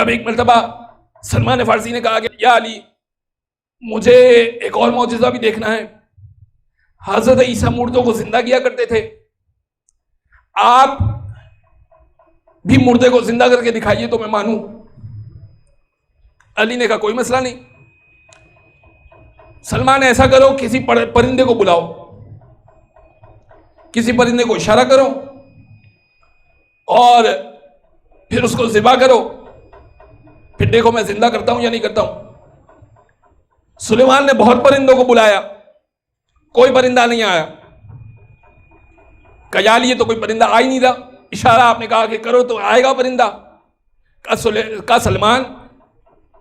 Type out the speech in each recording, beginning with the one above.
तब एक मरतबा सलमान फारसी ने कहा कि या अली, मुझे एक और मौजज़ा भी देखना है। हजरत ईसा मुर्दों को जिंदा किया करते थे, आप भी मुर्दे को जिंदा करके दिखाइए तो मैं मानूं। अली ने कहा कोई मसला नहीं। सलमान, ऐसा करो, किसी परिंदे को बुलाओ, किसी परिंदे को इशारा करो और फिर उसको ज़िबा करो, फिर देखो मैं जिंदा करता हूं या नहीं करता हूं। सुलेमान ने बहुत परिंदों को बुलाया, कोई परिंदा नहीं आया। कयाल ये तो कोई परिंदा आ ही नहीं रहा। इशारा आपने कहा कि करो तो आएगा परिंदा। का सलमान,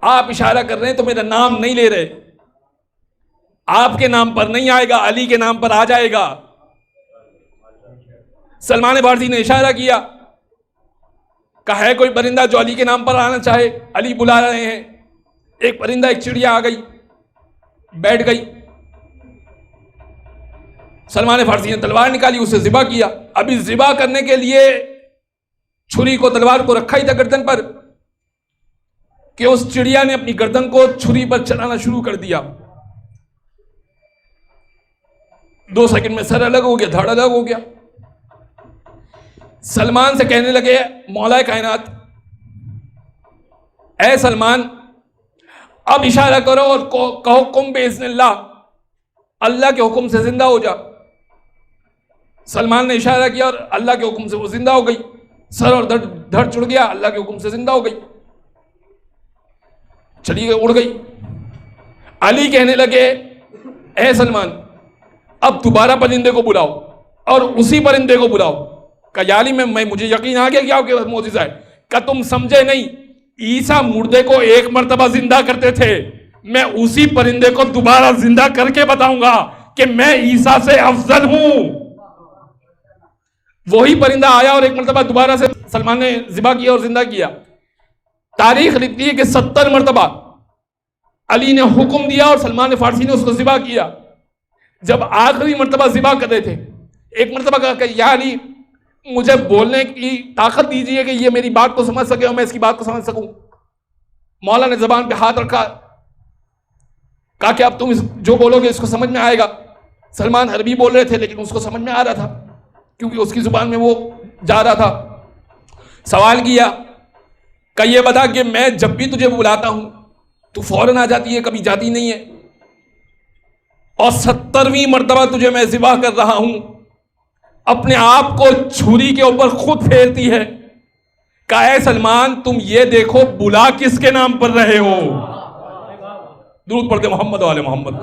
आप इशारा कर रहे हैं तो मेरा नाम नहीं ले रहे, आपके नाम पर नहीं आएगा, अली के नाम पर आ जाएगा। सलमान फारसी ने इशारा किया, कहा है कोई परिंदा जो अली के नाम पर आना चाहे, अली बुला रहे हैं। एक परिंदा, एक चिड़िया आ गई, बैठ गई। सलमान फारसी ने तलवार निकाली, उसे ज़िबा किया। अभी ज़िबा करने के लिए छुरी को, तलवार को रखा ही था गर्दन पर कि उस चिड़िया ने अपनी गर्दन को छुरी पर चलाना शुरू कर दिया। 2 सेकंड में सर अलग हो गया, धड़ अलग हो गया। सलमान से कहने लगे, मौलाए कायनात, ऐ सलमान, अब इशारा करो और कहो कुम बेइज़्निल्लाह, अल्लाह के हुक्म से जिंदा हो जा। सलमान ने इशारा किया और अल्लाह के हुक्म से वो जिंदा हो गई। सर और धड़ चुड़ गया, अल्लाह के हुक्म से जिंदा हो गई, चली गई, उड़ गई। अली कहने लगे, ऐ सलमान, अब दोबारा परिंदे को बुलाओ और उसी परिंदे को बुलाओ। कयाली में मुझे यकीन आ गया कि आपके पास मौजिज़ा है। क्या तुम समझे नहीं, ईसा मुर्दे को एक मर्तबा जिंदा करते थे, मैं उसी परिंदे को दोबारा जिंदा करके बताऊंगा कि मैं ईसा से अफजल हूं। वही परिंदा आया और एक मर्तबा दोबारा से सलमान ने ज़िबा किया और जिंदा किया। तारीख लिखती है कि 70 मर्तबा अली ने हुक्म दिया और सलमान फारसी ने उसको ज़िबा किया। जब आखिरी मर्तबा ज़िबा कर रहे थे, एक मर्तबा कहा कि या अली, मुझे बोलने की ताकत दीजिए कि ये मेरी बात को समझ सके और मैं इसकी बात को समझ सकूं। मौला ने जबान पे हाथ रखा, कहा कि अब तुम जो बोलोगे इसको समझ में आएगा। सलमान अरबी बोल रहे थे लेकिन उसको समझ में आ रहा था क्योंकि उसकी जुबान में वो जा रहा था। सवाल किया, का ये बता कि मैं जब भी तुझे बुलाता हूं तू फौरन आ जाती है, कभी जाती नहीं है, और 70वीं मर्तबा तुझे मैं ज़िबा कर रहा हूं, अपने आप को छुरी के ऊपर खुद फेरती है। का ऐ सलमान, तुम ये देखो बुला किसके नाम पर रहे हो। दुरूद पढ़ते मोहम्मद वाले मोहम्मद।